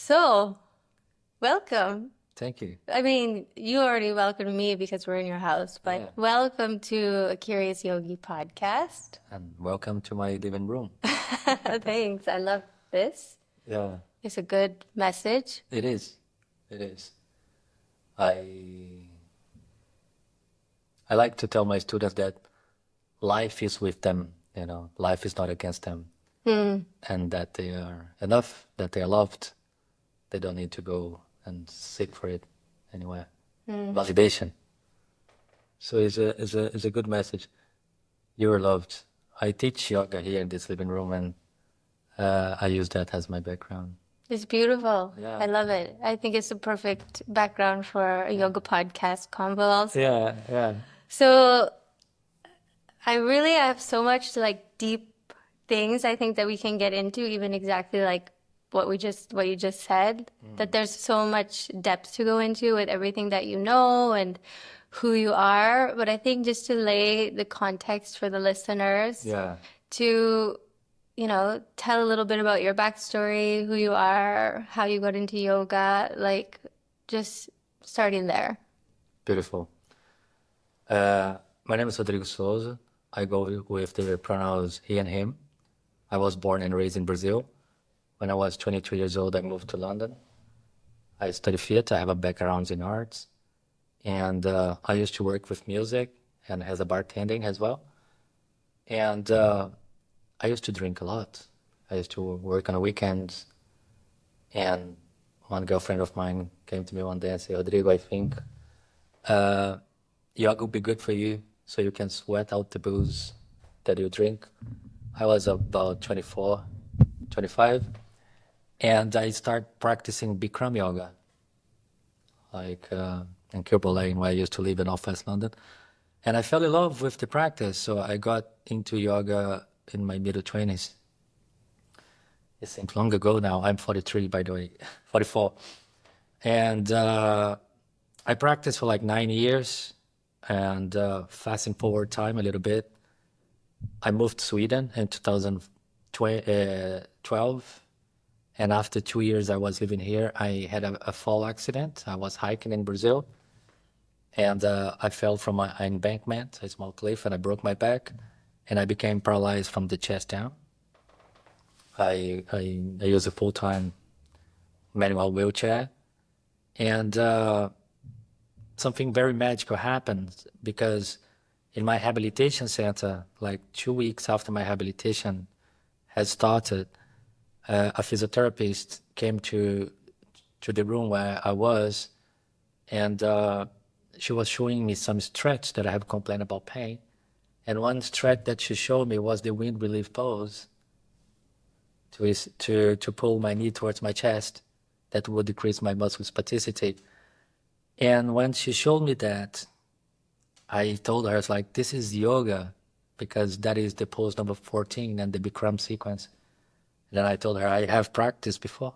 So, welcome. Thank you. I mean, you already welcomed me because we're in your house, but Yeah. welcome to a Curious Yogi podcast. And welcome to my living room. Thanks. I love this. Yeah, It's a good message. it is. It is. I I like to tell my students that life is with them, life is not against them, and that they are enough, that they are loved. They don't need to go and seek for it anywhere. Validation. So it's a good message. You are loved. I teach yoga here in this living room, and I use that as my background. It's beautiful. Yeah. I love it. I think it's a perfect background for a yoga podcast convo also. Yeah, yeah. So, I really have so much like deep things I think that we can get into, even exactly like what you just said, that there's so much depth to go into with everything that you know and who you are. But I think just to lay the context for the listeners Yeah. to, tell a little bit about your backstory, who you are, how you got into yoga, like just starting there. Beautiful. My name is Rodrigo Souza. I go with the pronouns he and him. I was born and raised in Brazil. When I was 22 years old, I moved to London. I study theater. I have a background in arts. And I used to work with music and as a bartending as well. And I used to drink a lot. I used to work on the weekends. And one girlfriend of mine came to me one day and said, Rodrigo, I think yoga would be good for you so you can sweat out the booze that you drink. I was about 24, 25, and I started practicing Bikram yoga, like in Kilburn Lane, where I used to live in Northwest London. And I fell in love with the practice, so I got into yoga in my middle 20s. It seems long ago now. I'm 43, by the way, 44. And I practiced for like 9 years, and fasting forward time a little bit. I moved to Sweden in 2012, and after 2 years I was living here, I had a fall accident. I was hiking in Brazil, and I fell from an embankment, a small cliff, and I broke my back, and I became paralyzed from the chest down. I use a full-time manual wheelchair, and something very magical happened because in my rehabilitation center, like 2 weeks after my rehabilitation had started, a physiotherapist came to the room where I was, and she was showing me some stretch that I have complained about pain. And one stretch that she showed me was the wind relief pose to pull my knee towards my chest. That would decrease my muscle spasticity. And when she showed me that, I told her, I was like, this is yoga, because that is the pose number 14 and the Bikram sequence. And then I told her, I have practiced before.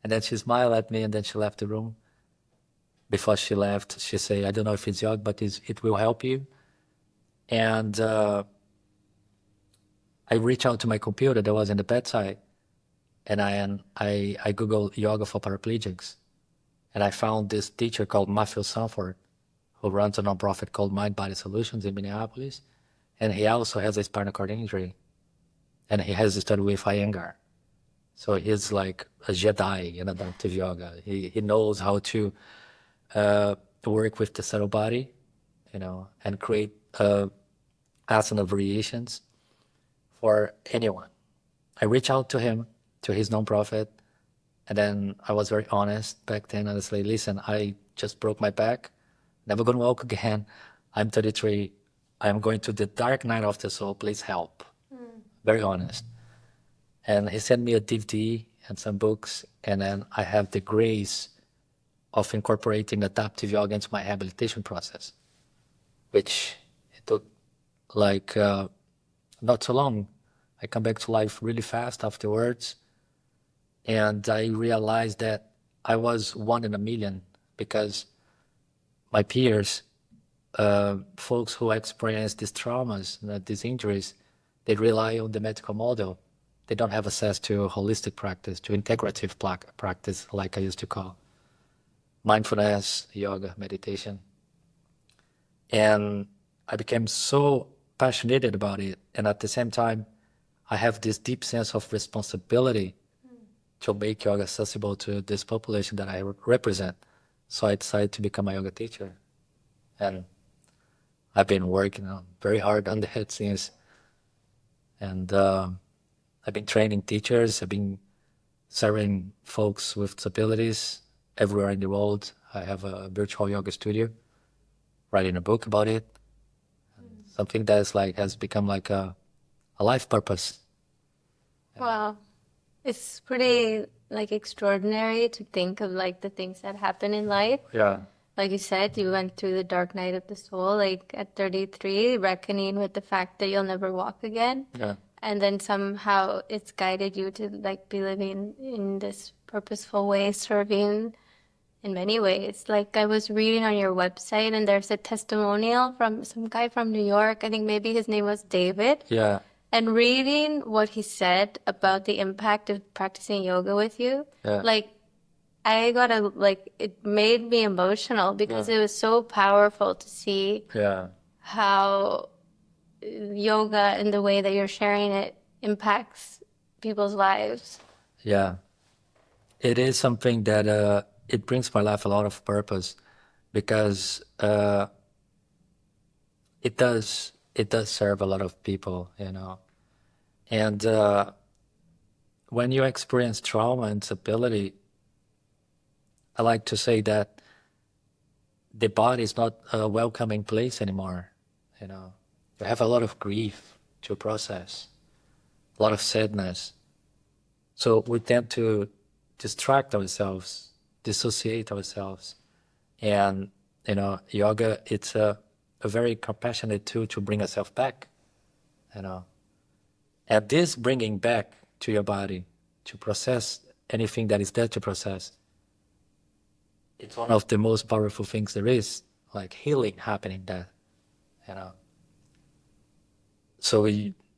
And then she smiled at me, and then she left the room. Before she left, she said, I don't know if it's yoga, but it will help you. And I reached out to my computer that was in the bedside, and I Googled yoga for paraplegics. And I found this teacher called Matthew Sanford, who runs a nonprofit called Mind Body Solutions in Minneapolis. And he also has a spinal cord injury. And he has studied with Iyengar. So he's like a Jedi in adaptive yoga. He knows how to work with the subtle body, and create asana variations for anyone. I reached out to him, to his nonprofit, and then I was very honest back then. I was like, listen, I just broke my back, never gonna walk again. I'm 33. I'm going to the dark night of the soul. Please help. Very honest. And he sent me a DVD and some books, and then I have the grace of incorporating adaptive yoga into my rehabilitation process, which it took like not so long. I come back to life really fast afterwards, and I realized that I was one in a million, because my peers, folks who experience these traumas, these injuries, they rely on the medical model they don't have access to holistic practice, to integrative practice, like I used to call mindfulness, yoga, meditation. And I became so passionate about it. And at the same time, I have this deep sense of responsibility to make yoga accessible to this population that I represent. So I decided to become a yoga teacher. And I've been working very hard on that since. And I've been training teachers. I've been serving folks with disabilities everywhere in the world. I have a virtual yoga studio, writing a book about it. Something that's like has become like a life purpose. Wow. It's pretty like extraordinary to think of like the things that happen in life. Yeah. Like you said, you went through the dark night of the soul, like at 33, reckoning with the fact that you'll never walk again. Yeah. And then somehow it's guided you to like be living in this purposeful way, serving in many ways. Like I was reading on your website and there's a testimonial from some guy from New York. I think maybe his name was David. Yeah. And reading what he said about the impact of practicing yoga with you, Yeah. like I gotta like it made me emotional because Yeah. it was so powerful to see Yeah. how yoga and the way that you're sharing it impacts people's lives. Yeah. It is something that it brings my life a lot of purpose because it does serve a lot of people, you know. And when you experience trauma and disability, I like to say that the body is not a welcoming place anymore, you know. You have a lot of grief to process, a lot of sadness. So we tend to distract ourselves, dissociate ourselves. And, you know, yoga, it's a very compassionate tool to bring yourself back, you know. And this bringing back to your body to process anything that is there to process, it's one of the most powerful things there is, like healing happening there, you know. So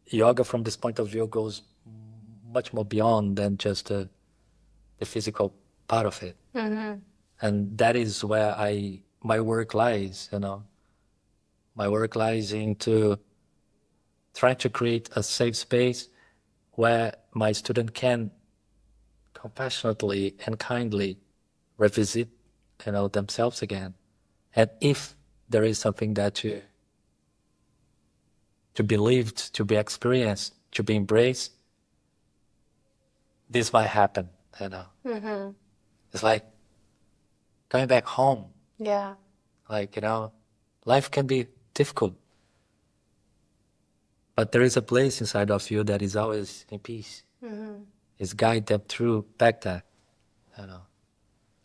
yoga from this point of view goes much more beyond than just the physical part of it. Mm-hmm. And that is where my work lies, you know. My work lies into trying to create a safe space where my student can compassionately and kindly revisit, you know, themselves again. And if there is something that to be lived, to be experienced, to be embraced, this might happen, you know. Mm-hmm. It's like coming back home. Yeah. Like, you know, life can be difficult, but there is a place inside of you that is always in peace. Mm-hmm. It's guide them through back there, you know.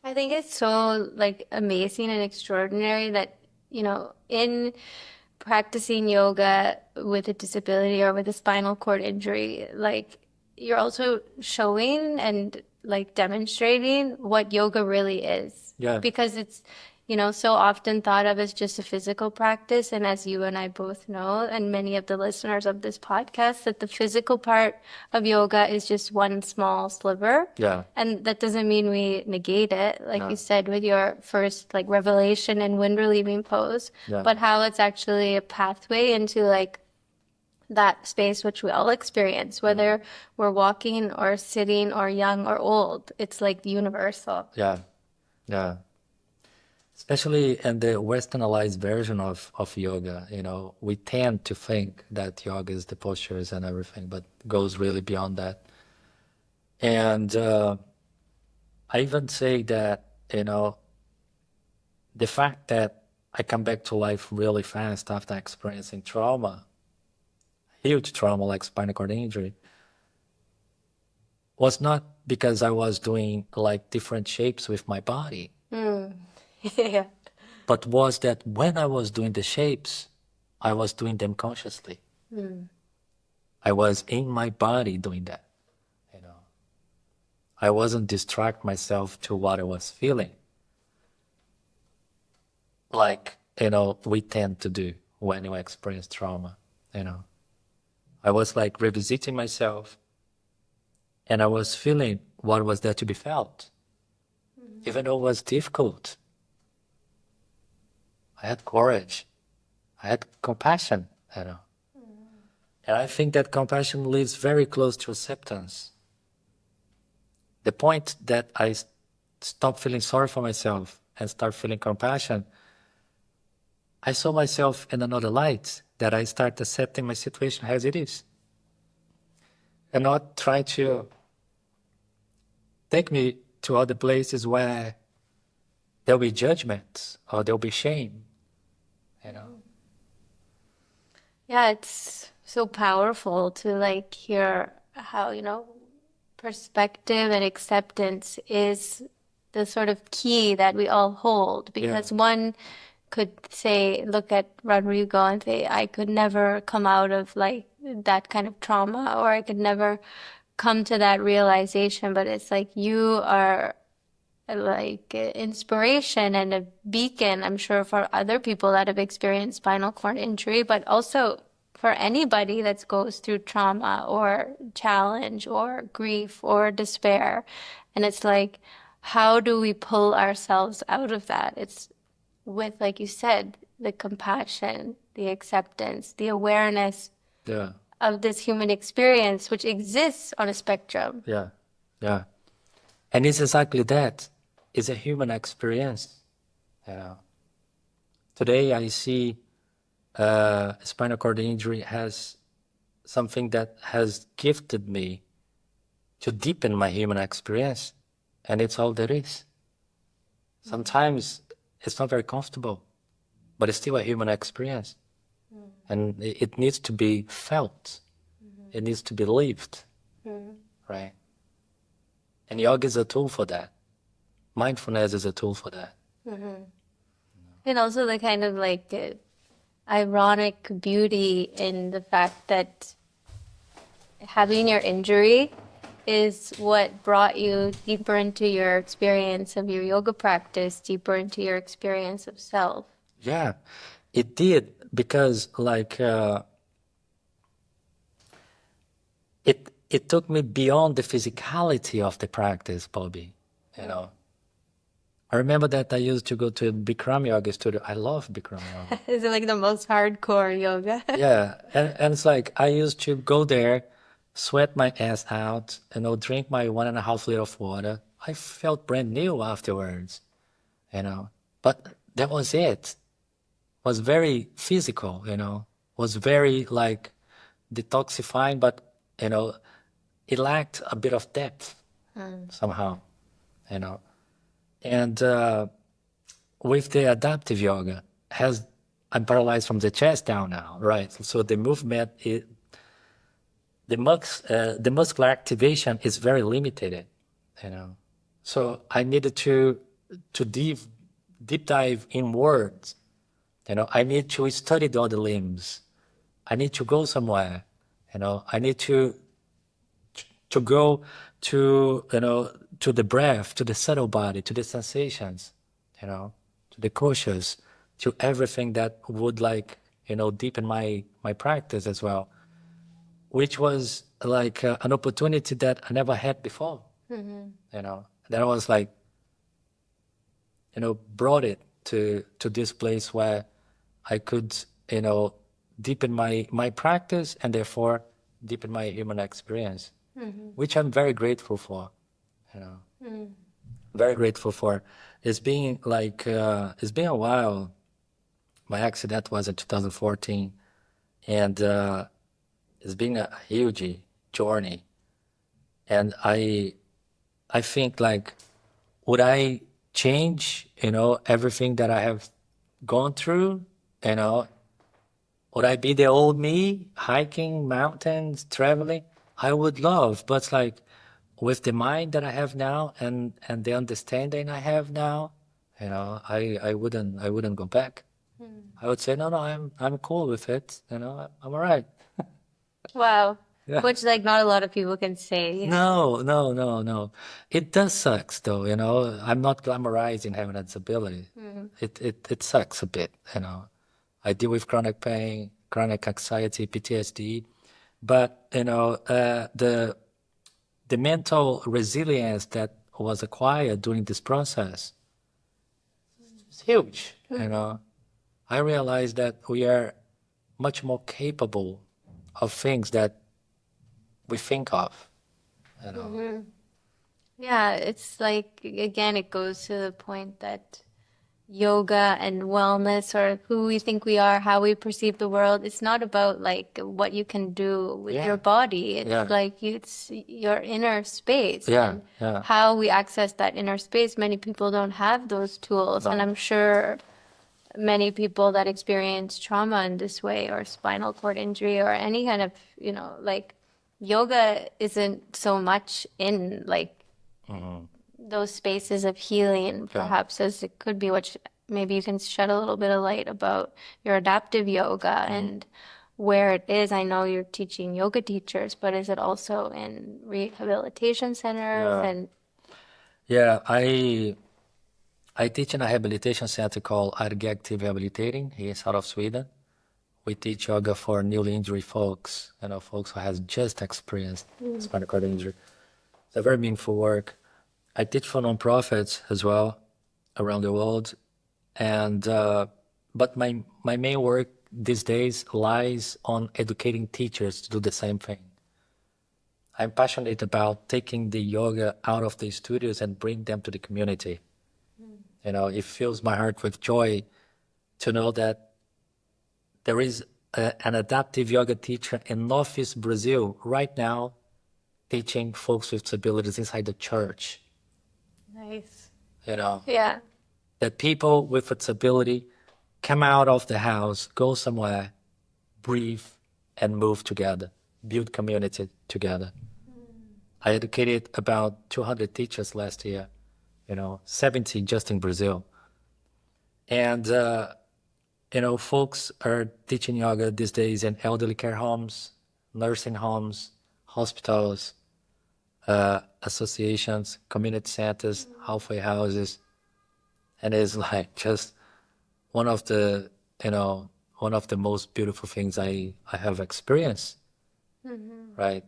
I think it's so like amazing and extraordinary that, you know, in practicing yoga with a disability or with a spinal cord injury, like you're also showing and like demonstrating what yoga really is. Yeah. Because it's, you know, so often thought of as just a physical practice. And as you and I both know, and many of the listeners of this podcast, that the physical part of yoga is just one small sliver. Yeah. And that doesn't mean we negate it, like No. you said with your first like revelation and wind relieving pose, Yeah. but how it's actually a pathway into like that space which we all experience, whether we're walking or sitting or young or old. It's like universal. Yeah. Yeah. Especially in the westernized version of yoga, you know, we tend to think that yoga is the postures and everything, but goes really beyond that. And I even say that, you know, the fact that I come back to life really fast after experiencing trauma, huge trauma like spinal cord injury, was not because I was doing like different shapes with my body, Yeah. but was that when I was doing the shapes, I was doing them consciously. I was in my body doing that, you know. I wasn't distract myself to what I was feeling, like, you know, we tend to do when you experience trauma, you know. I was like revisiting myself, And I was feeling what was there to be felt. Even though it was difficult, I had courage. I had compassion, you know. And I think that compassion lives very close to acceptance. The point that I stopped feeling sorry for myself and start feeling compassion, I saw myself in another light, that I start accepting my situation as it is. And not try to take me to other places where there'll be judgment or there'll be shame, you know. Yeah, it's so powerful to like hear how, perspective and acceptance is the sort of key that we all hold. Because one could say, look at Rodrigo and say, I could never come out of like that kind of trauma, or I could never come to that realization. But it's like you are like inspiration and a beacon, I'm sure, for other people that have experienced spinal cord injury, but also for anybody that goes through trauma or challenge or grief or despair. And it's like, how do we pull ourselves out of that? It's with, like you said, the compassion, the acceptance, the awareness Yeah, of this human experience, which exists on a spectrum. yeah, yeah. And it's exactly that. It's a human experience, you know. Today I see spinal cord injury has something that has gifted me to deepen my human experience, and it's all there is. Sometimes it's not very comfortable, but it's still a human experience, and it needs to be felt. It needs to be lived, right? And yoga is a tool for that. Mindfulness is a tool for that. And also the kind of like ironic beauty in the fact that having your injury is what brought you deeper into your experience of your yoga practice, deeper into your experience of self. Yeah, it did, because like it took me beyond the physicality of the practice, Bobby. You know, I remember that I used to go to Bikram yoga studio. I love Bikram yoga. Is it like the most hardcore yoga? Yeah, and it's like I used to go there, sweat my ass out, drink my 1.5 liter of water. I felt brand new afterwards, But that was it. Was very physical, Was very like detoxifying, but it lacked a bit of depth somehow, you know. And with the adaptive yoga, I'm paralyzed from the chest down now, right? So the movement, the muscular activation is very limited, So I needed to deep dive inwards, I need to study the other limbs. I need to go somewhere, I need to go to the breath, to the subtle body, to the sensations, to the conscious, to everything that would deepen my practice as well, which was like an opportunity that I never had before, That I was like, brought it to this place where I could, deepen my practice and therefore deepen my human experience, which I'm very grateful for, very grateful for. It's been it's been a while. My accident was in 2014, and it's been a huge journey. And I think like, would I change, everything that I have gone through, Would I be the old me, hiking mountains, traveling? I would love, but like with the mind that I have now and the understanding I have now, I wouldn't go back. I would say, no, I'm cool with it. I'm all right. Wow. Yeah. Which like not a lot of people can say. No. It does sucks though, I'm not glamorizing having a disability. It sucks a bit, I deal with chronic pain, chronic anxiety, PTSD, but the the mental resilience that was acquired during this process is huge. I realized that we are much more capable of things that we think of. Yeah, it's like, again, it goes to the point that yoga and wellness, or who we think we are, how we perceive the world, it's not about like what you can do with Yeah. your body. It's Yeah. like it's your inner space. Yeah, And yeah. how we access that inner space. Many people don't have those tools. And No. I'm sure many people that experience trauma in this way, or spinal cord injury, or any kind of, like, yoga isn't so much in like those spaces of healing, perhaps, as it could be, which maybe you can shed a little bit of light about your adaptive yoga and where it is. I know you're teaching yoga teachers, but is it also in rehabilitation centers? Yeah. And Yeah, I teach in a rehabilitation center called Active Rehabilitating here out of Sweden. We teach yoga for newly injured folks, folks who has just experienced spinal cord injury. It's a very meaningful work. I teach for nonprofits as well around the world, and but my main work these days lies on educating teachers to do the same thing. I'm passionate about taking the yoga out of the studios and bring them to the community. It fills my heart with joy to know that there is an adaptive yoga teacher in Northeast Brazil right now teaching folks with disabilities inside the church. nice. That Yeah. people with a disability come out of the house, go somewhere, breathe, and move together, build community together. I educated about 200 teachers last year, 70 just in Brazil. And, folks are teaching yoga these days in elderly care homes, nursing homes, hospitals, associations, community centers, halfway houses. And it's like just one of the, one of the most beautiful things I have experienced, right?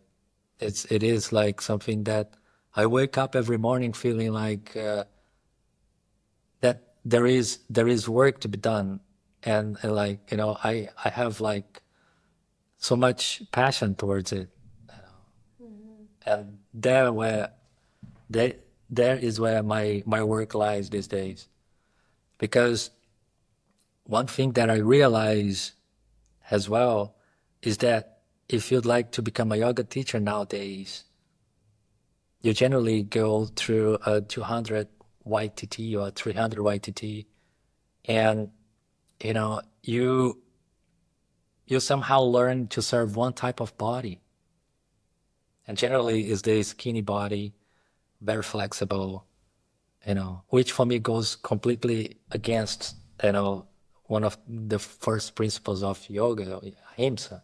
It is like something that I wake up every morning feeling like that there is work to be done, and like I have like so much passion towards it, and there there is where my work lies these days, because one thing that I realize as well is that if you'd like to become a yoga teacher nowadays, you generally go through a 200 YTT or 300 YTT, and you somehow learn to serve one type of body, and generally is the skinny body, very flexible, which for me goes completely against one of the first principles of yoga, ahimsa.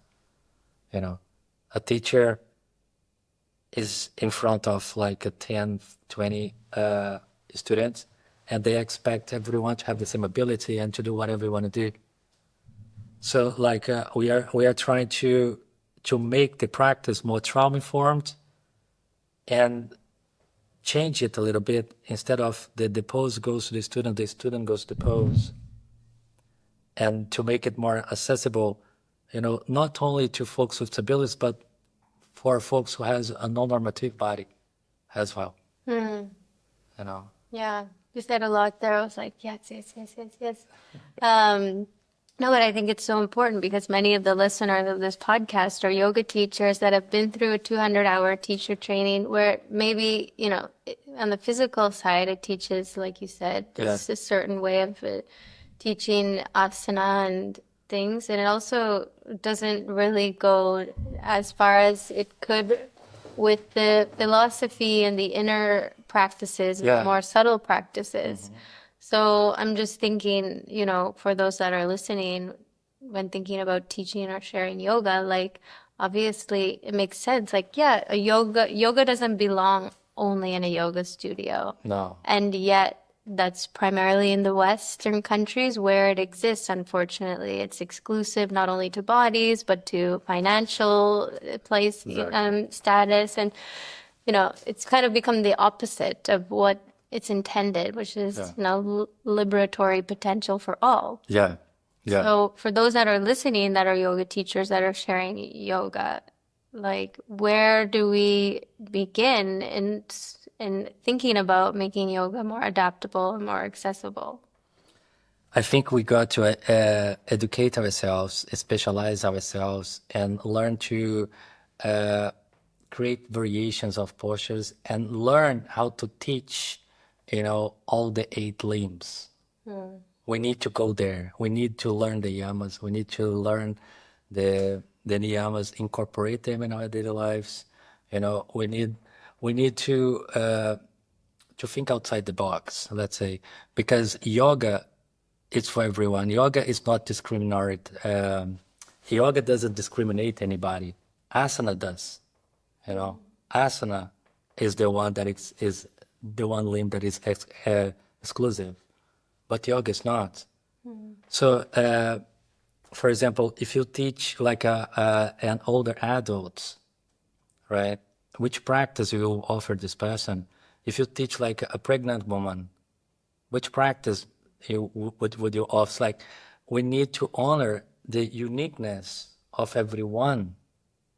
A teacher is in front of like a 10, 20 students, and they expect everyone to have the same ability and to do whatever you want to do. So like we are trying to make the practice more trauma informed and change it a little bit. Instead of the pose goes to the student goes to the pose, and to make it more accessible, not only to folks with disabilities, but for folks who has a non-normative body as well. Yeah, you said a lot there. I was like, yes, yes, yes, yes, yes. No, but I think it's so important because many of the listeners of this podcast are yoga teachers that have been through a 200-hour teacher training where maybe, on the physical side, it teaches, like you said, it's a certain way of teaching asana and things. And it also doesn't really go as far as it could with the philosophy and the inner practices, the more subtle practices. So I'm just thinking, for those that are listening, when thinking about teaching or sharing yoga, like obviously it makes sense. Like, yeah, yoga doesn't belong only in a yoga studio. No. And yet that's primarily in the Western countries where it exists, unfortunately. It's exclusive not only to bodies, but to financial place, Exactly. status. And it's kind of become the opposite of what it's intended, which is, liberatory potential for all. Yeah. Yeah. So for those that are listening, that are yoga teachers, that are sharing yoga, like, where do we begin in thinking about making yoga more adaptable and more accessible? I think we got to educate ourselves, specialize ourselves, and learn to create variations of postures and learn how to teach, all the 8 limbs. We need to go there. We need to learn the yamas. We need to learn the niyamas, incorporate them in our daily lives. We need to think outside the box, let's say, because yoga is for everyone. Yoga is not discriminatory. Yoga doesn't discriminate anybody. Asana does. Asana is the one that is the one limb that is exclusive, but yoga is not. So, for example, if you teach like an older adult, right? Which practice you will offer this person? If you teach like a pregnant woman, which practice would you offer? Like, we need to honor the uniqueness of everyone.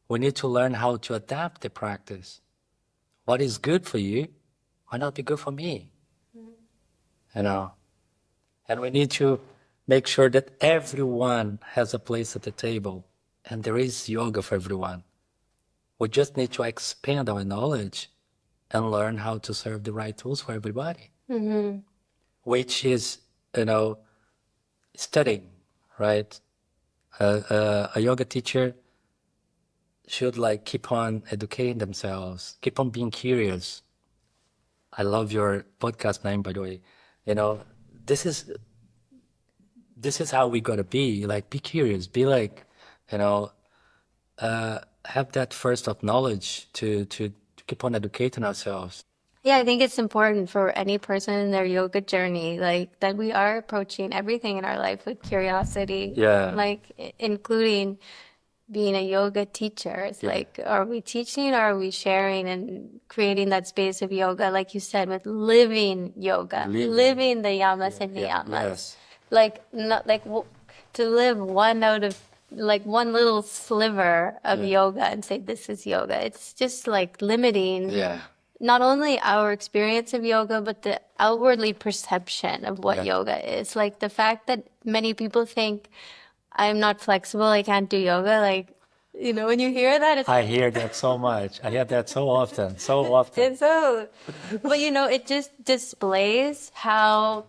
We need to learn how to adapt the practice. What is good for you might not be good for me. And we need to make sure that everyone has a place at the table, and there is yoga for everyone. We just need to expand our knowledge and learn how to serve the right tools for everybody, which is, studying, right? A yoga teacher should like keep on educating themselves, keep on being curious. I love your podcast name, by the way. This is how we gotta be. Like, be curious, be like, have that first of knowledge to keep on educating ourselves. Yeah, I think it's important for any person in their yoga journey, like, that we are approaching everything in our life with curiosity. Yeah. Like, including being a yoga teacher. It's like, are we teaching or are we sharing and creating that space of yoga, like you said, with living yoga, living the yamas and niyamas. Yes. Like, not like to live one out of like one little sliver of yoga and say this is yoga. It's just like limiting Yeah. not only our experience of yoga, but the outwardly perception of what yoga is. Like, the fact that many people think I'm not flexible, I can't do yoga. Like, when you hear that, it's I hear that so much. I hear that so often, so often. it's so, but it just displays how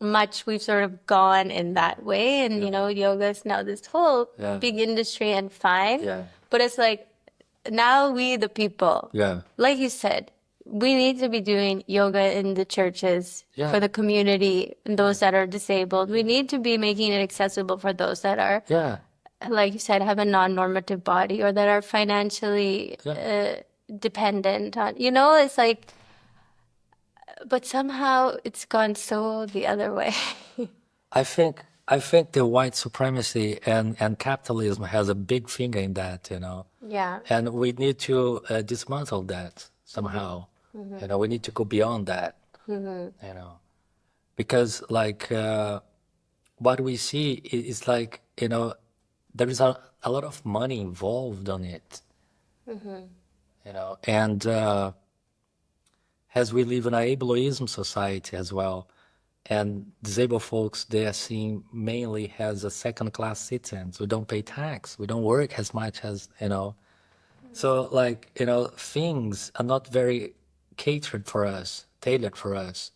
much we've sort of gone in that way. And, yoga is now this whole big industry and fine. Yeah. But it's like, now we, the people, Yeah. like you said, we need to be doing yoga in the churches for the community and those that are disabled. We need to be making it accessible for those that are, like you said, have a non-normative body or that are financially dependent on, it's like, but somehow it's gone so the other way. I think the white supremacy and capitalism has a big finger in that, Yeah. and we need to dismantle that somehow. We need to go beyond that, because like what we see is like, there is a lot of money involved on it, and as we live in an ableism society as well, and disabled folks, they are seen mainly as a second-class citizens. We don't pay tax. We don't work as much as, So, like, things are not very catered for us, tailored for us.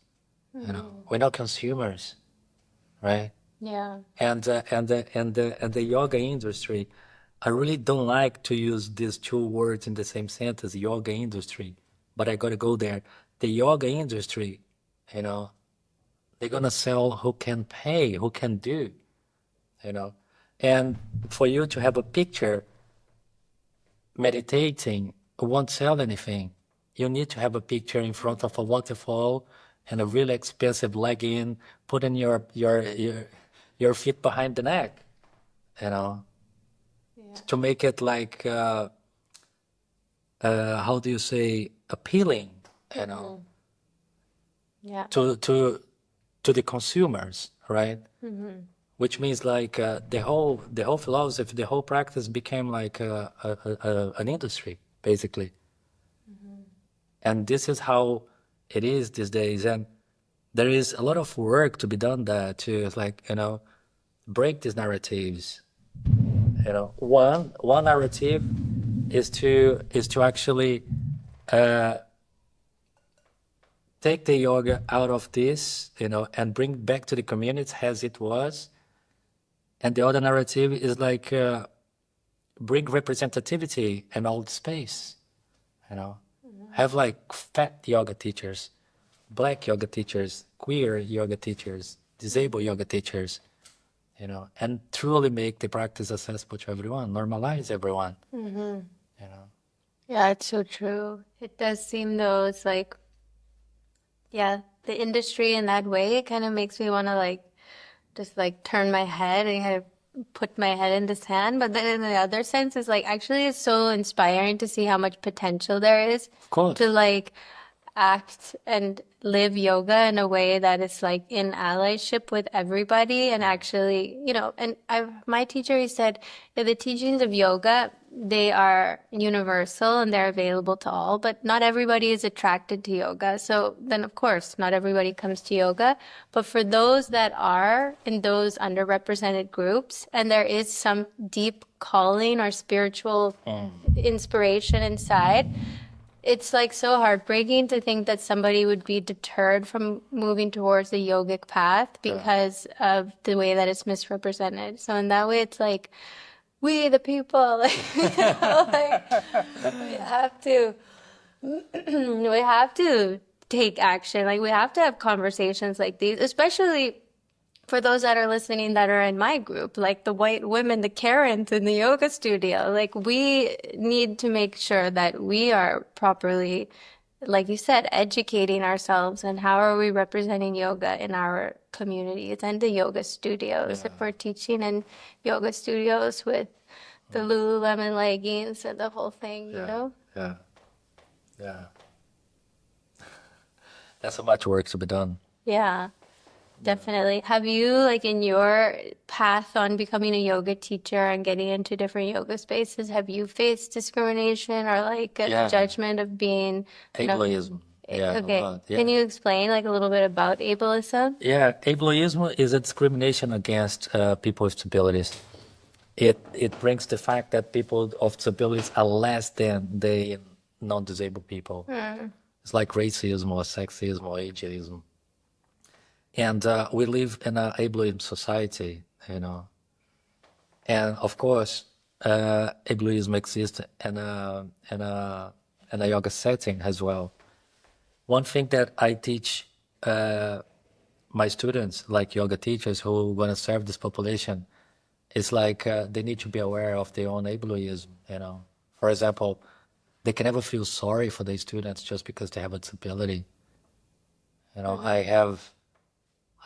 We're not consumers, right? Yeah. And the yoga industry, I really don't like to use these two words in the same sentence, yoga industry, but I gotta go there. The yoga industry, they're gonna sell who can pay, who can do, And for you to have a picture meditating won't sell anything. You need to have a picture in front of a waterfall and a really expensive legging, putting your feet behind the neck, to make it like how do you say, appealing, you know, Yeah. to the consumers, right? Which means like the whole philosophy, the whole practice became like an industry, basically. And this is how it is these days. And there is a lot of work to be done there to, like, you know, break these narratives. You know, one narrative is to actually take the yoga out of this, you know, and bring back to the community as it was. And the other narrative is like bring representativity in all the space, you know. Have like fat yoga teachers, black yoga teachers, queer yoga teachers, disabled yoga teachers, you know, and truly make the practice accessible to everyone, normalize everyone, you know. Yeah, it's so true. It does seem though, it's like, yeah, the industry in that way, it kind of makes me want to like just like turn my head and kind of put my head in the sand. But then in the other sense, it's like actually it's so inspiring to see how much potential there is Of course. to like act and live yoga in a way that is like in allyship with everybody and actually, you know, and my teacher, he said that the teachings of yoga, they are universal and they're available to all, but not everybody is attracted to yoga. So then of course, not everybody comes to yoga, but for those that are in those underrepresented groups, and there is some deep calling or spiritual inspiration inside, it's like so heartbreaking to think that somebody would be deterred from moving towards the yogic path because of the way that it's misrepresented. So in that way, it's like we, the people, like, you know, like we have to, we have to take action. Like we have to have conversations like these, especially for those that are listening that are in my group, like the white women, the Karens in the yoga studio, like we need to make sure that we are properly, like you said, educating ourselves and how are we representing yoga in our communities and the yoga studios. If we're teaching in yoga studios with the Lululemon leggings and the whole thing, you know? Yeah. There's so much work to be done. Yeah. Definitely. Have you, like, in your path on becoming a yoga teacher and getting into different yoga spaces, have you faced discrimination or like a Yeah. judgment of being, you know, Ableism. Yeah, a okay. lot. Yeah. Can you explain like a little bit about ableism? Yeah, ableism is a discrimination against people with disabilities. It brings the fact that people of disabilities are less than the non-disabled people. It's like racism or sexism or ageism. And we live in an ableism society, you know. And of course, ableism exists in a yoga setting as well. One thing that I teach my students, like yoga teachers who want to serve this population, is like they need to be aware of their own ableism, you know. For example, they can never feel sorry for their students just because they have a disability. You know, I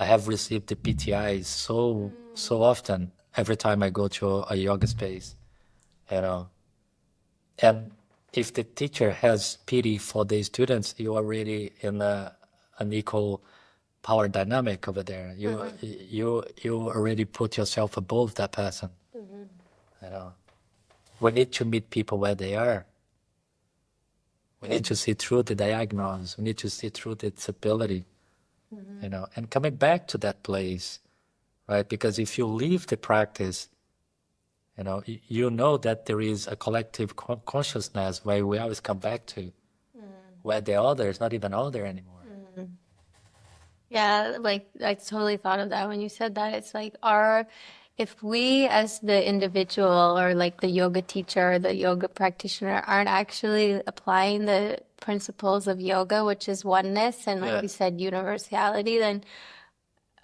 have received the PTIs so often every time I go to a yoga space, you know. And if the teacher has pity for the students, you are really in an equal power dynamic over there. You already put yourself above that person. You know, we need to meet people where they are. We need to see through the diagnosis. We need to see through the disability. You know, and coming back to that place, right? Because if you leave the practice, you know, you know that there is a collective consciousness where we always come back to, where the other is not even other anymore. Yeah, like I totally thought of that when you said that. It's like if we as the individual or like the yoga teacher or the yoga practitioner aren't actually applying the principles of yoga, which is oneness and like you said, universality, then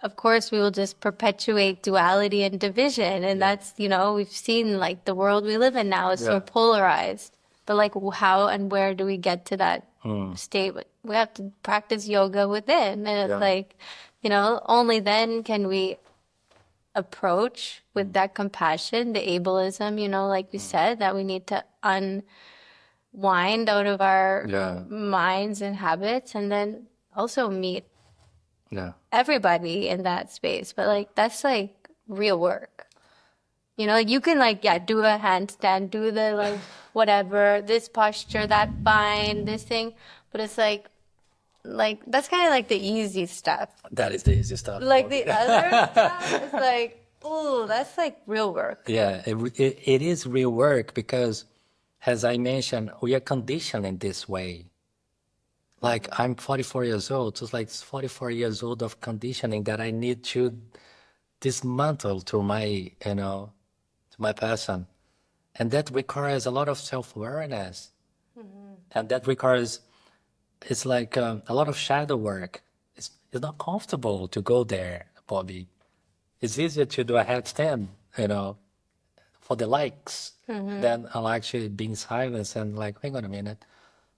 of course we will just perpetuate duality and division. And that's, you know, we've seen like the world we live in now is so polarized. But like how and where do we get to that state? We have to practice yoga within. And it's like, you know, only then can we approach with that compassion, the ableism, you know, like you said, that we need to wind out of our Yeah. minds and habits, and then also meet Yeah. everybody in that space. But like that's like real work. You know, like you can like do a handstand, do the like whatever, this posture, that bind, this thing, but it's like that's kind of like the easy stuff. That is the easy stuff. Like the other stuff is like, ooh, that's like real work. Yeah, it is real work because, as I mentioned, we are conditioned in this way. Like I'm 44 years old, so it's like 44 years old of conditioning that I need to dismantle to my, to my person. And that requires a lot of self-awareness. And that requires, it's like a lot of shadow work. It's not comfortable to go there, Bobby. It's easier to do a headstand, for the likes than I'll actually be in silence and like, hang on a minute,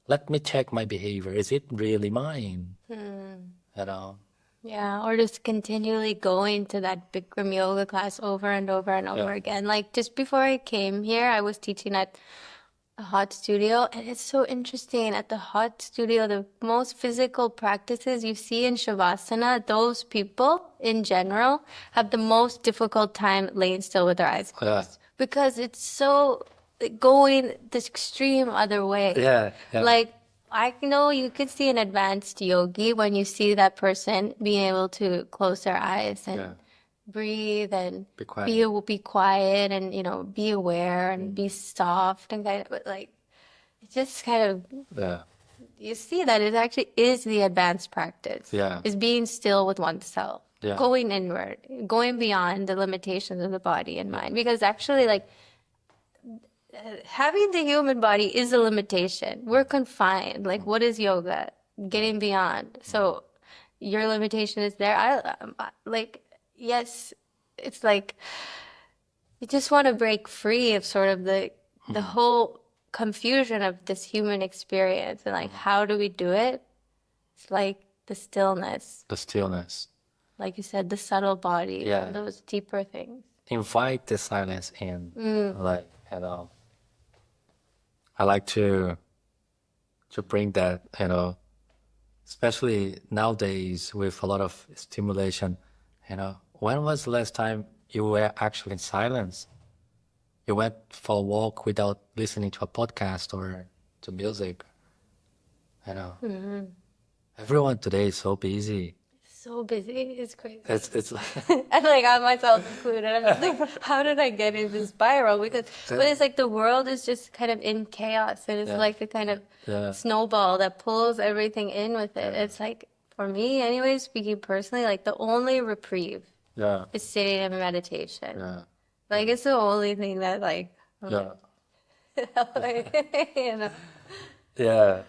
let me check my behavior. Is it really mine? You know? Yeah, or just continually going to that Bikram yoga class over and over and over Yeah. again. Like just before I came here, I was teaching at a hot studio, and it's so interesting. At the hot studio, the most physical practices you see in Shavasana, those people in general have the most difficult time laying still with their eyes closed because it's so going this extreme other way. Yeah. Yeah. Like, I know you could see an advanced yogi when you see that person being able to close their eyes and Yeah. breathe and Be quiet. be quiet and, be aware and be soft and kind of, but like, it just kind of, Yeah. you see that it actually is the advanced practice. Yeah. Is being still with oneself, Yeah. going inward, going beyond the limitations of the body and mind. Because actually, like, having the human body is a limitation. We're confined. Like, what is yoga? Getting beyond. So, your limitation is there. Like, yes, it's like you just want to break free of sort of the whole confusion of this human experience and like how do we do it? It's like the stillness, The stillness. like you said, the subtle body, Yeah. those deeper things. Invite the silence in. Like, I like to bring that, especially nowadays with a lot of stimulation, when was the last time you were actually in silence? You went for a walk without listening to a podcast or to music, Everyone today is so busy. So busy, it's crazy. It's like, And like I myself included, I'm just like, how did I get in this spiral? Because, but it's like the world is just kind of in chaos, and it's like a kind of snowball that pulls everything in with it. It's like, for me, anyway, speaking personally, like the only reprieve is sitting in meditation. Like it's the only thing that like, you know. Yeah.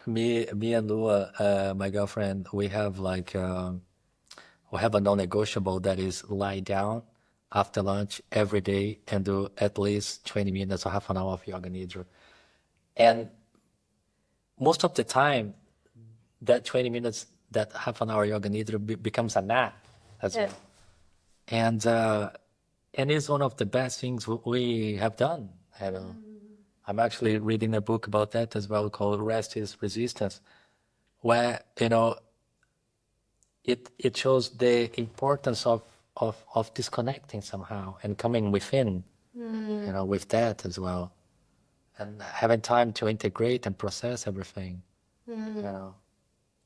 Me and Lua, my girlfriend, we have like we have a non-negotiable that is lie down after lunch every day and do at least 20 minutes or half an hour of yoga nidra. And most of the time, that 20 minutes, that half an hour yoga nidra becomes a nap as well. And it's one of the best things we have done. I'm actually reading a book about that as well called Rest is Resistance, where, it shows the importance of disconnecting somehow and coming within, with that as well. And having time to integrate and process everything,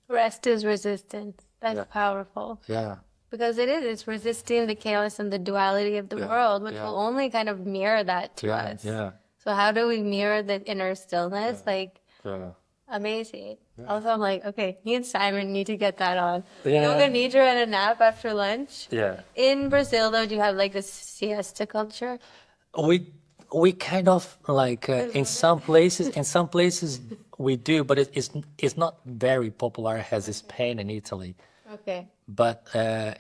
Rest is resistance. That's powerful. Yeah. Because it's resisting the chaos and the duality of the world, which will only kind of mirror that to us. Yeah. So how do we mirror the inner stillness? Like, amazing. Also, I'm like, okay, me and Simon need to get that on. Yoga nidra and a nap after lunch. Yeah. In Brazil, though, do you have like this siesta culture? We kind of like in some places we do, but it's not very popular as Spain and Italy. Okay. But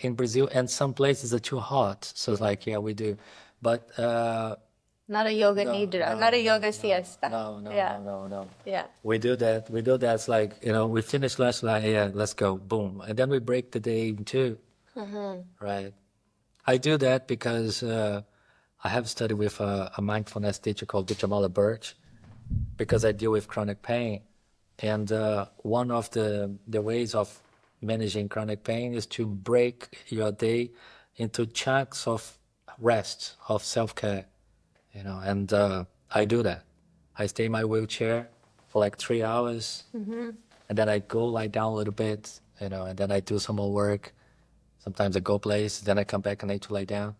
in Brazil and some places are too hot, so it's like we do, but not a yoga nidra, not a yoga siesta. No. Yeah. We do that. It's like we finish lunch, like let's go, boom, and then we break the day in two. Right. I do that because I have studied with a mindfulness teacher called Jamala Birch, because I deal with chronic pain. And one of the ways of managing chronic pain is to break your day into chunks of rest, of self-care, and I do that. I stay in my wheelchair for like 3 hours, and then I go lie down a little bit, and then I do some more work. Sometimes I go place, then I come back and I need to lie down.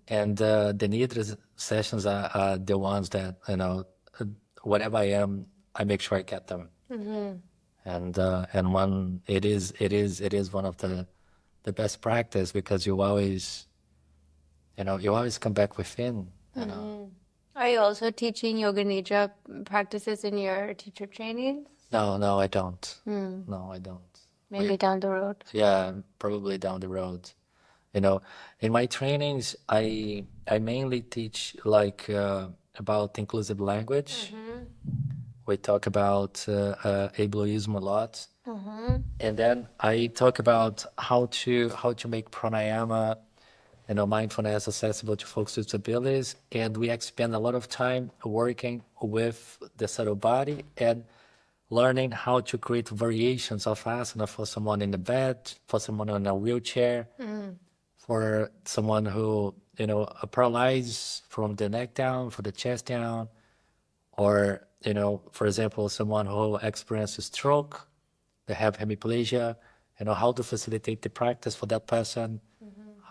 And the needed sessions are the ones that, whatever I am, I make sure I get them. And one, it is one of the best practice, because you always come back within. Are you also teaching yoga nidra practices in your teacher trainings? No, I don't. No, I don't. Maybe down the road. Yeah, probably down the road. In my trainings, I mainly teach like about inclusive language. We talk about ableism a lot, and then I talk about how to make pranayama, mindfulness accessible to folks with disabilities, and we spend a lot of time working with the subtle body and learning how to create variations of asana for someone in the bed, for someone in a wheelchair, for someone who, are paralyzed from the neck down, for the chest down, or, for example, someone who experiences stroke, they have hemiplegia, how to facilitate the practice for that person,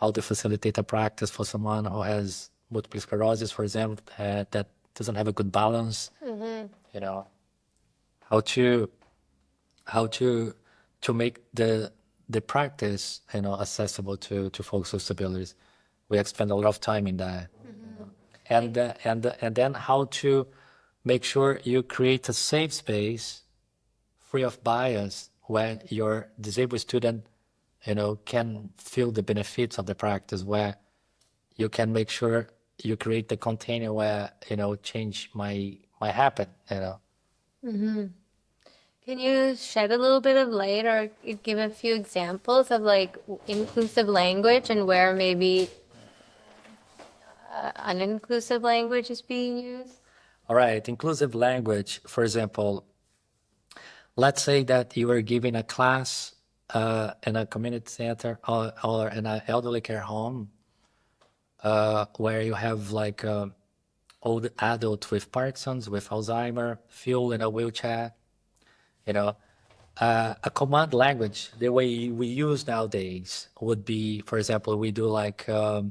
how to facilitate a practice for someone who has multiple sclerosis, for example, that doesn't have a good balance, how to make the practice, accessible to folks with disabilities. We spend a lot of time in that. And then how to make sure you create a safe space free of bias where your disabled student, can feel the benefits of the practice, where you can make sure you create the container where, change might happen, Can you shed a little bit of light or give a few examples of like inclusive language and where maybe uninclusive language is being used? All right, inclusive language, for example, let's say that you are giving a class in a community center or in an elderly care home where you have like old adult with Parkinson's, with Alzheimer, feel in a wheelchair. A command language, the way we use nowadays, would be, for example, we do like a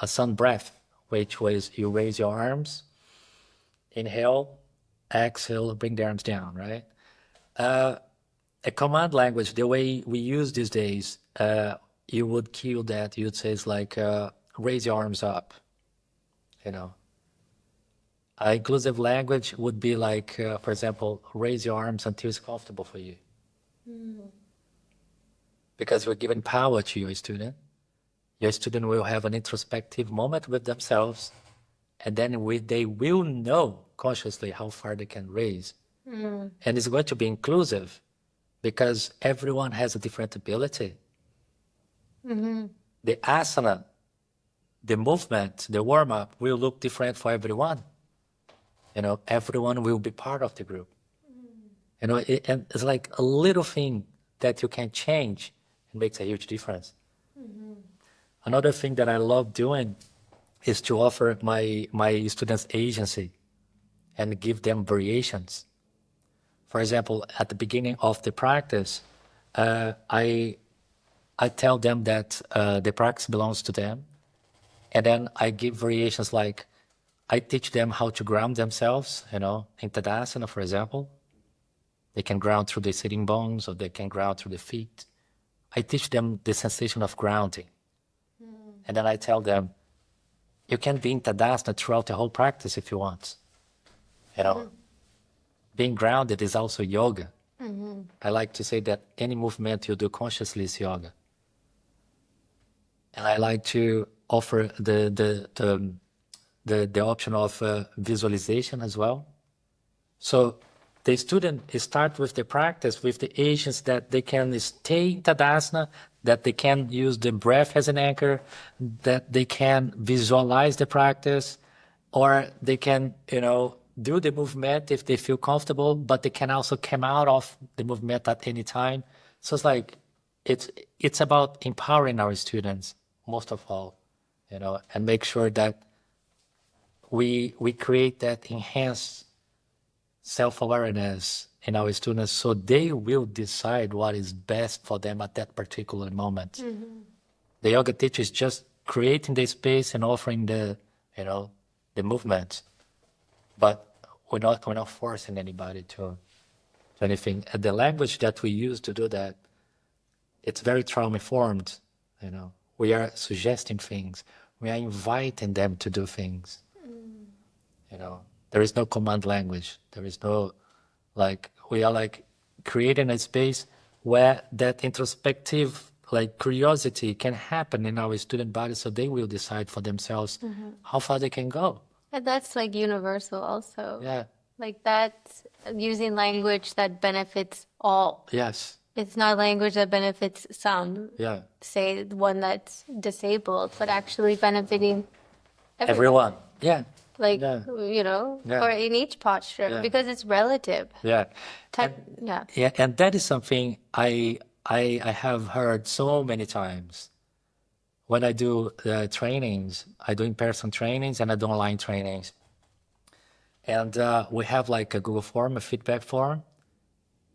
sun breath, which was you raise your arms, inhale, exhale, bring the arms down, right? A command language, the way we use these days, you would kill that. You'd say it's like raise your arms up, Inclusive language would be like, for example, raise your arms until it's comfortable for you. Because you're giving power to your student. Your student will have an introspective moment with themselves, and then they will know consciously how far they can raise. And it's going to be inclusive because everyone has a different ability. The asana, the movement, the warm-up will look different for everyone. Everyone will be part of the group. And it's like a little thing that you can change and makes a huge difference. Another thing that I love doing is to offer my students agency and give them variations. For example, at the beginning of the practice, I tell them that the practice belongs to them, and then I give variations like I teach them how to ground themselves, in Tadasana, for example. They can ground through the sitting bones or they can ground through the feet. I teach them the sensation of grounding. And then I tell them, you can be in Tadasana throughout the whole practice if you want. Being grounded is also yoga. I like to say that any movement you do consciously is yoga. And I like to offer the option of visualization as well. So the student start with the practice with the agents that they can stay in Tadasana, that they can use the breath as an anchor, that they can visualize the practice, or they can, do the movement if they feel comfortable, but they can also come out of the movement at any time. So it's like, it's about empowering our students, most of all, and make sure that we create that enhanced self-awareness in our students so they will decide what is best for them at that particular moment. The yoga teacher is just creating the space and offering the movement, but we're not forcing anybody to anything. And the language that we use to do that, it's very trauma-informed. We are suggesting things. We are inviting them to do things. There is no command language. There is no, we are creating a space where that introspective, curiosity can happen in our student body so they will decide for themselves how far they can go. And that's universal also. Yeah. That's using language that benefits all. Yes. It's not language that benefits some. Yeah. Say one that's disabled, but actually benefiting everyone. Yeah. Yeah. Or in each posture, because it's relative. Yeah. Yeah. And that is something I have heard so many times. When I do trainings, I do in-person trainings and I do online trainings. And we have a Google form, a feedback form.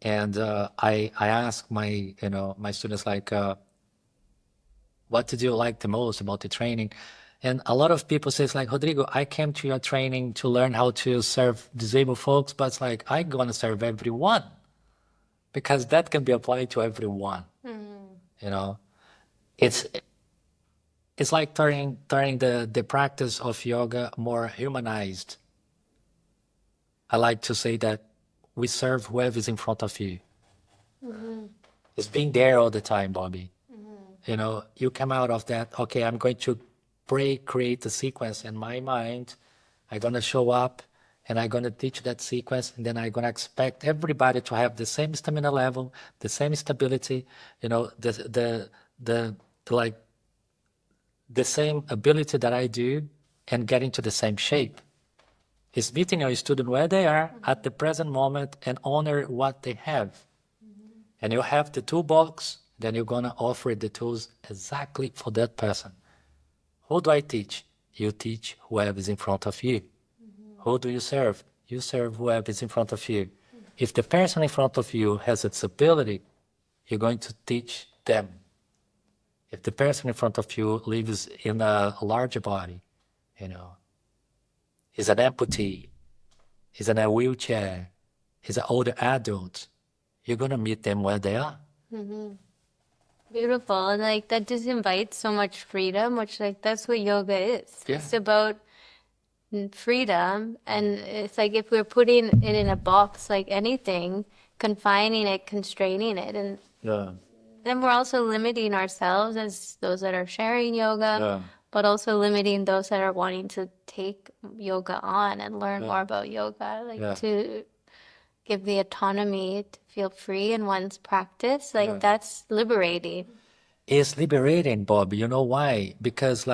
And I ask my students what did you like the most about the training? And a lot of people say Rodrigo, I came to your training to learn how to serve disabled folks, but it's I'm going to serve everyone because that can be applied to everyone. It's like turning the practice of yoga more humanized. I like to say that we serve whoever is in front of you. It's being there all the time, Bobby. You come out of that, okay, I'm going to create a sequence in my mind. I'm going to show up and I'm going to teach that sequence, and then I'm going to expect everybody to have the same stamina level, the same stability, the same ability that I do, and get into the same shape. It's meeting your student where they are at the present moment and honor what they have. And you have the toolbox, then you're going to offer the tools exactly for that person. Who do I teach? You teach whoever is in front of you. Who do you serve? You serve whoever is in front of you. If the person in front of you has its ability, you're going to teach them. If the person in front of you lives in a larger body, is an amputee, is in a wheelchair, is an older adult, you're going to meet them where they are. Beautiful. And that just invites so much freedom, which that's what yoga is. Yeah. It's about freedom. And it's if we're putting it in a box like anything, confining it, constraining it. And then we're also limiting ourselves as those that are sharing yoga, but also limiting those that are wanting to take yoga on and learn more about yoga, to give the autonomy to feel free in one's practice. That's liberating. It's liberating, Bob. You know why? Because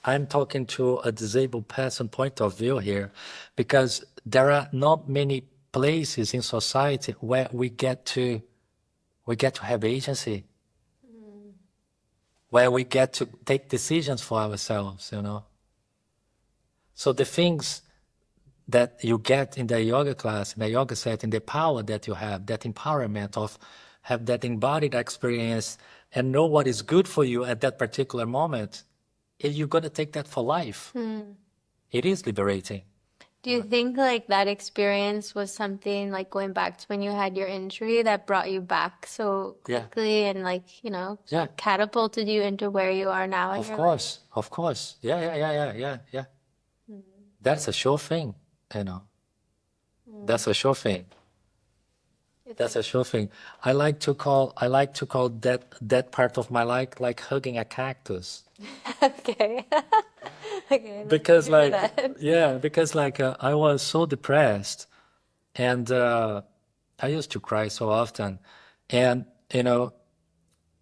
I'm talking to a disabled person point of view here, because there are not many places in society where we get to have agency, where we get to take decisions for ourselves, So the things that you get in the yoga class, in the yoga setting, the power that you have, that empowerment of have that embodied experience and know what is good for you at that particular moment, you're going to take that for life. It is liberating. Do you think that experience was something going back to when you had your injury that brought you back so quickly and catapulted you into where you are now? Of course. Yeah. That's a sure thing, That's a sure thing. That's a sure thing. I like to call that part of my life like hugging a cactus. Okay. Okay. Because I was so depressed, and I used to cry so often, and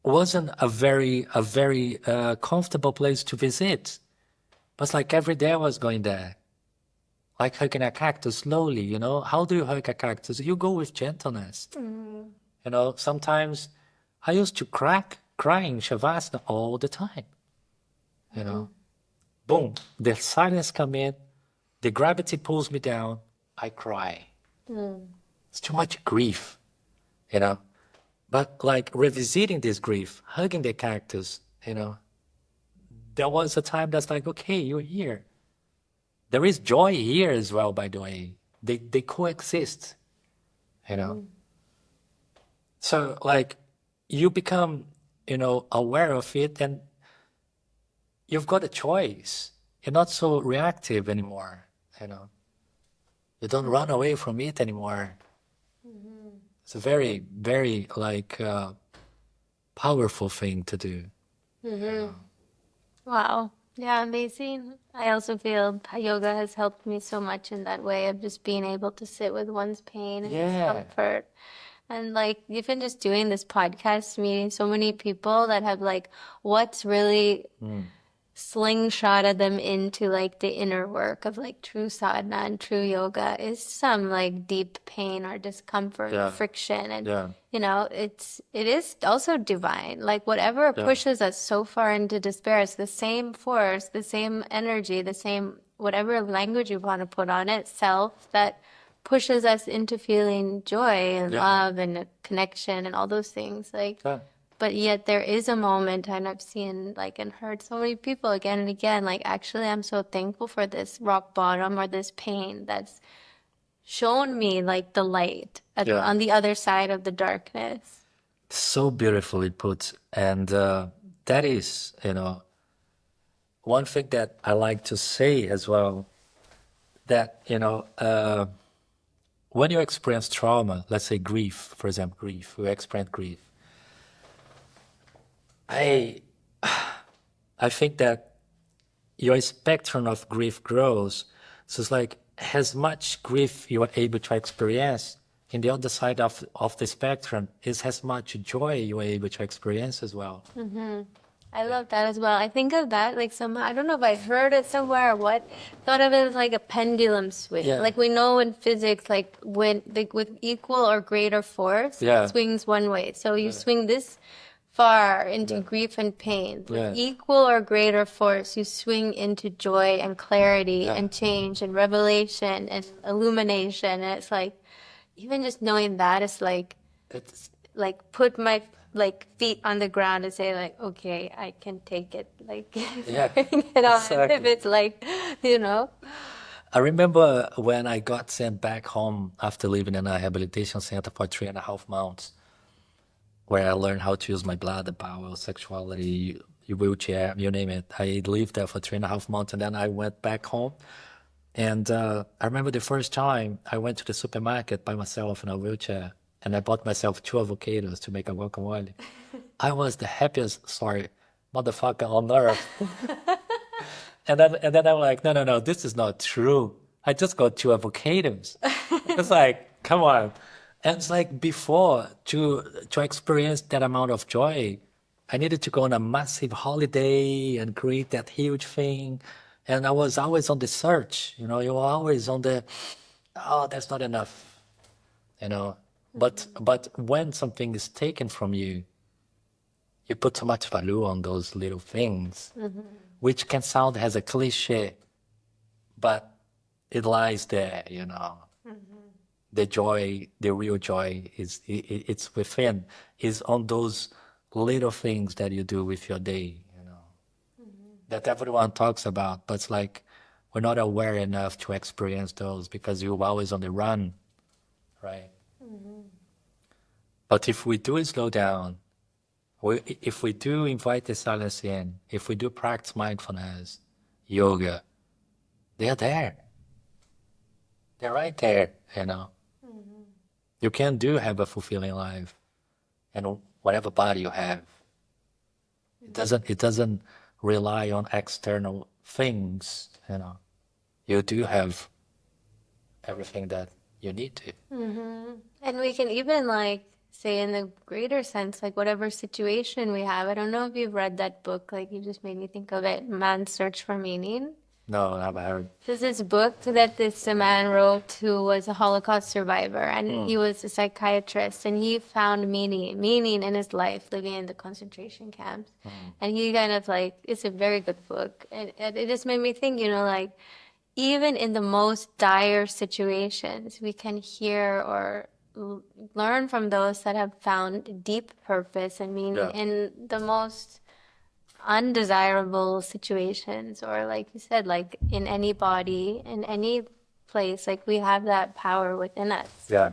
wasn't a very comfortable place to visit. But every day I was going there. like hugging a cactus slowly, you know. How do you hug a cactus? You go with gentleness. You know, sometimes I used to cry in Shavasana all the time. You know, boom, the silence come in, the gravity pulls me down, I cry. It's too much grief, you know. But like revisiting this grief, hugging the cactus, you know, there was a time that's like, okay, you're here. There is joy here as well, by the way. They coexist, you know. So like you become, you know, aware of it, and you've got a choice. You're not so reactive anymore, you know. You don't run away from it anymore. It's a very, very like powerful thing to do. Wow. Yeah, amazing. I also feel yoga has helped me so much in that way of just being able to sit with one's pain and discomfort. And like even just doing this podcast, meeting so many people that have like what's really slingshotted them into like the inner work of like true sadhana and true yoga is some like deep pain or discomfort, friction, and you know it is also divine. Like whatever pushes us so far into despair, it's the same force, the same energy, the same whatever language you want to put on it, self that pushes us into feeling joy and love and connection and all those things. Like but yet there is a moment, and I've seen like and heard so many people again and again, like actually I'm so thankful for this rock bottom or this pain that's shown me like the light on the other side of the darkness. So beautifully put. And that is, you know, one thing that I like to say as well, that, you know, when you experience trauma, let's say grief, for example, grief, you experience grief. I think that your spectrum of grief grows. So it's like as much grief you are able to experience, in the other side of the spectrum is as much joy you are able to experience as well. I love that as well. I think of that like I don't know if I heard it somewhere or what, thought of it as like a pendulum swing. Like we know in physics, like when like with equal or greater force, it swings one way. So you swing this far into grief and pain. With equal or greater force, you swing into joy and clarity and change and revelation and illumination. And it's like, even just knowing that is like, It's, like put my like feet on the ground and say like, okay, I can take it. Like, bring it on. exactly. If it's like, you know. I remember when I got sent back home after living in a rehabilitation center for 3.5 months, where I learned how to use my bladder, bowel, sexuality, wheelchair, you name it. I lived there for 3.5 months, and then I went back home. And I remember the first time I went to the supermarket by myself in a wheelchair, and I bought myself 2 avocados to make a guacamole. I was the happiest, motherfucker on earth. And then I'm like, no, this is not true. I just got 2 avocados. It's like, come on. And it's like before, to experience that amount of joy, I needed to go on a massive holiday and create that huge thing. And I was always on the search, you know, you were always on the, oh, that's not enough, you know. But when something is taken from you, you put so much value on those little things, which can sound as a cliche, but it lies there, you know. The joy, the real joy it's within, is on those little things that you do with your day, you know, that everyone talks about, but it's like we're not aware enough to experience those because you're always on the run, right? But if we do slow down, if we do invite the silence in, if we do practice mindfulness, yoga, they're there. They're right there, you know. You can have a fulfilling life, and whatever body you have, it doesn't rely on external things, you know. You do have everything that you need to. And we can even like say in the greater sense, like whatever situation we have. I don't know if you've read that book, like you just made me think of it, Man's Search for Meaning. No, I haven't heard. There's this book that this man wrote who was a Holocaust survivor, and he was a psychiatrist, and he found meaning in his life living in the concentration camps. And he kind of like, it's a very good book. And it just made me think, like, even in the most dire situations, we can hear or learn from those that have found deep purpose and meaning Yeah. in the most undesirable situations, or like you said, like in any body, in any place, like we have that power within us. Yeah.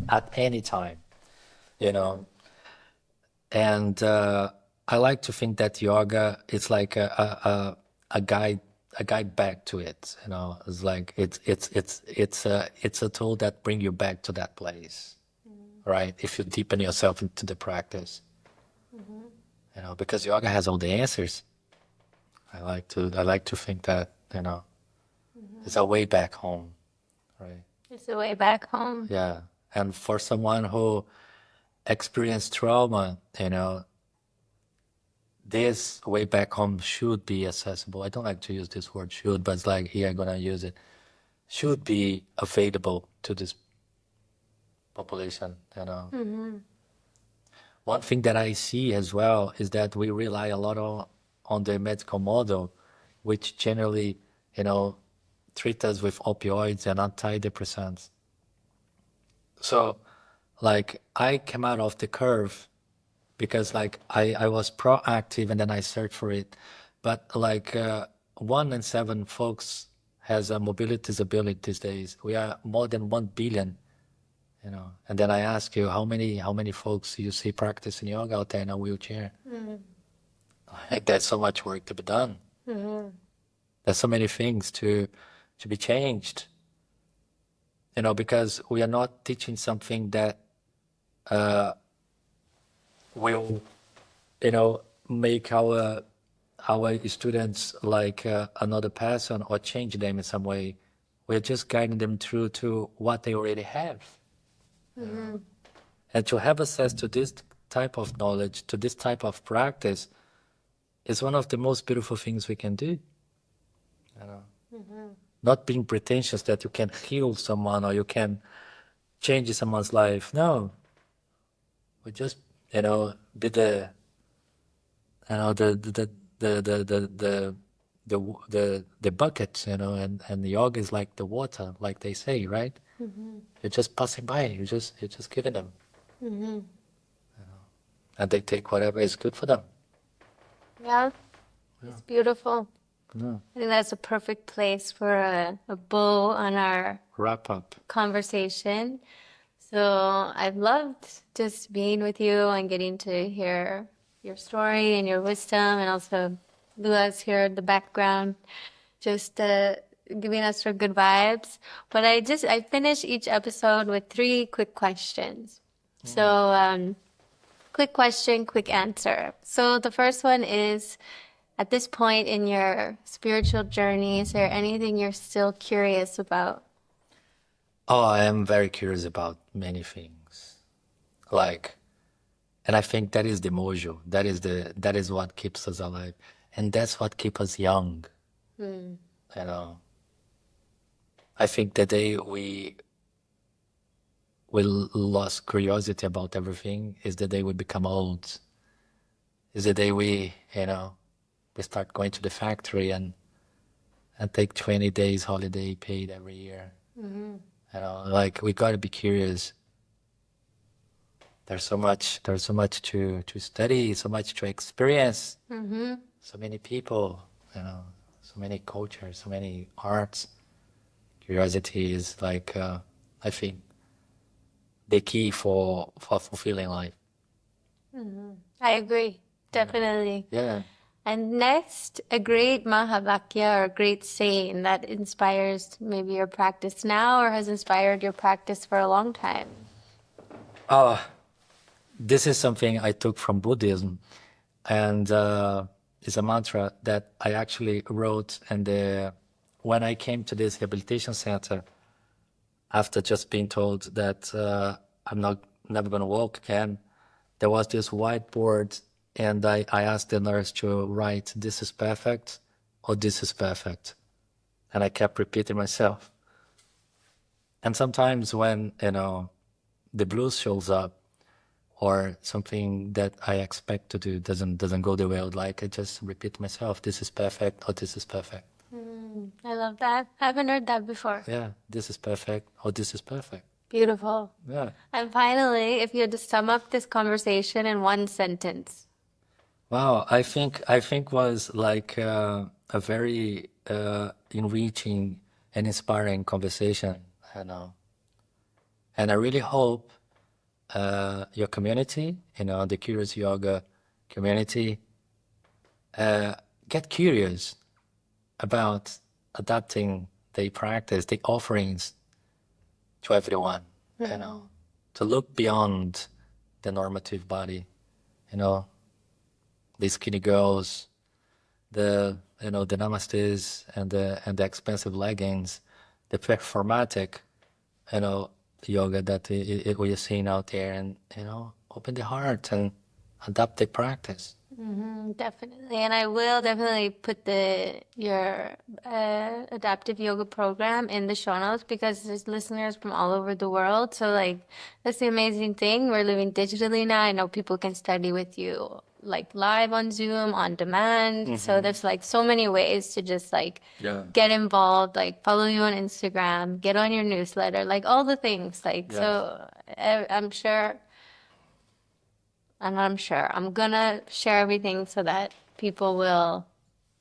At any time, you know. And I like to think that yoga is like a guide back to it. It's like it's a tool that bring you back to that place, right? If you deepen yourself into the practice, because yoga has all the answers. I like to think that it's a way back home, right? It's a way back home. Yeah, and for someone who experienced trauma, this way back home should be accessible. I don't like to use this word should, but it's like here I'm gonna use it. Should be available to this population, One thing that I see as well is that we rely a lot on the medical model, which generally, treat us with opioids and antidepressants. So, like, I came out of the curve because like I was proactive and then I searched for it. But like 1 in 7 folks has a mobility disability these days. We are more than 1 billion, And then I ask you, how many folks you see practicing yoga out there in a wheelchair? Like there's so much work to be done. There's so many things to be changed. Because we are not teaching something that will make our students like another person or change them in some way. We're just guiding them through to what they already have. And to have access to this type of knowledge, to this type of practice, is one of the most beautiful things we can do. Not being pretentious that you can heal someone or you can change someone's life. No. We just, be the the bucket, and the yoga is like the water, like they say, right? You're just passing by. You're just giving them, and they take whatever is good for them. Yeah, it's beautiful. Yeah. I think that's a perfect place for a bow on our Wrap up. conversation. So I've loved just being with you and getting to hear your story and your wisdom, and also Lua's here in the background, just giving us her good vibes. But I finish each episode with 3 quick questions. So quick question, quick answer. So the first one is, at this point in your spiritual journey, is there anything you're still curious about? Oh, I am very curious about many things. And I think that is the mojo. That is what keeps us alive. And that's what keeps us young. I think the day we lost curiosity about everything is the day we become old. Is the day we start going to the factory and take 20 days holiday paid every year. We gotta be curious. There's so much to study, so much to experience. So many people, so many cultures, so many arts. Curiosity is like, I think, the key for fulfilling life. I agree, definitely. Yeah. And next, a great Mahavakya or a great saying that inspires maybe your practice now or has inspired your practice for a long time. This is something I took from Buddhism, and it's a mantra that I actually wrote. And when I came to this rehabilitation center, after just being told that I'm never going to walk again, there was this whiteboard, and I asked the nurse to write, "This is perfect," or this is perfect. And I kept repeating myself. And sometimes when, the blues shows up, or something that I expect to do doesn't go the way I would like, I just repeat myself, this is perfect, or this is perfect. I love that. I haven't heard that before. Yeah, this is perfect, or this is perfect. Beautiful. Yeah. And finally, if you had to sum up this conversation in one sentence. Wow, I think was like a very enriching and inspiring conversation, and I really hope your community, the Curious Yoga community, get curious about adapting the practice, the offerings to everyone, to look beyond the normative body, the skinny girls, the namastes and the expensive leggings, the performatic, yoga that we are seeing out there, and open the heart and adapt the practice. Definitely. And I will definitely put your adaptive yoga program in the show notes because there's listeners from all over the world. So like that's the amazing thing. We're living digitally now. I know people can study with you like live on Zoom, on demand. So there's like so many ways to just like get involved, like follow you on Instagram, get on your newsletter, like all the things. Like so I'm sure. And I'm sure I'm gonna share everything so that people will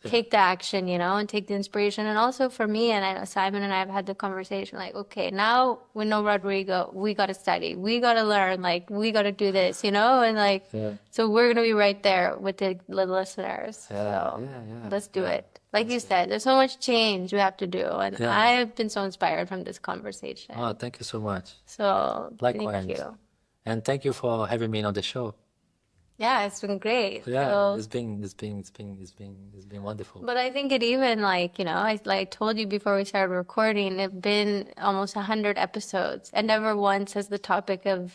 take the action, and take the inspiration. And also for me, and I know Simon and I have had the conversation, like, okay, now we know Rodrigo, we gotta study, we gotta learn, like, we gotta do this, and like, so we're gonna be right there with the listeners. So let's do it. Like you said, there's so much change we have to do, and I've been so inspired from this conversation. Oh, thank you so much. So Likewise. thank you. And thank you for having me on the show. Yeah, it's been great. Yeah, So, it's been wonderful. but I think it even like, I told you before we started recording, it's been almost 100 episodes and never once has the topic of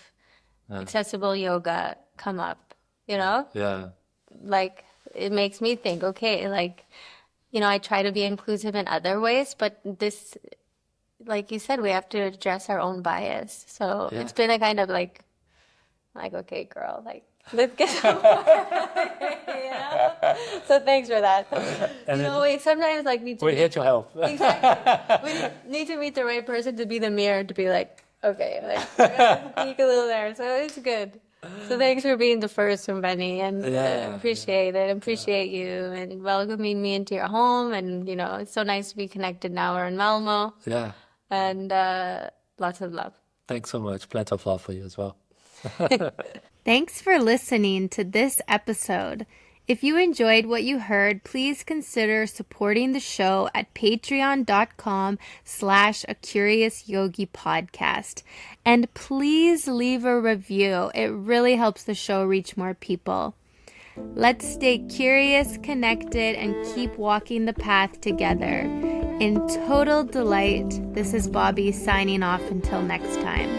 accessible yoga come up, Yeah. Like it makes me think, okay, like, I try to be inclusive in other ways, but this, like you said, we have to address our own bias. So it's been a kind of like, okay, girl, like, let's get some more, So thanks for that. We sometimes like need to. We're here to help. Exactly. We need to meet the right person to be the mirror to be like, okay, like we're gonna sneak a little there. So it's good. So thanks for being the first from Benny, and appreciate it. Appreciate you and welcoming me into your home. And it's so nice to be connected now. We're in Malmö. Yeah. And lots of love. Thanks so much. Plenty of love for you as well. Thanks for listening to this episode. If you enjoyed what you heard, please consider supporting the show at patreon.com/acuriousYogiPodcast. And please leave a review. It really helps the show reach more people. Let's stay curious, connected, and keep walking the path together. In total delight, this is Bobby signing off until next time.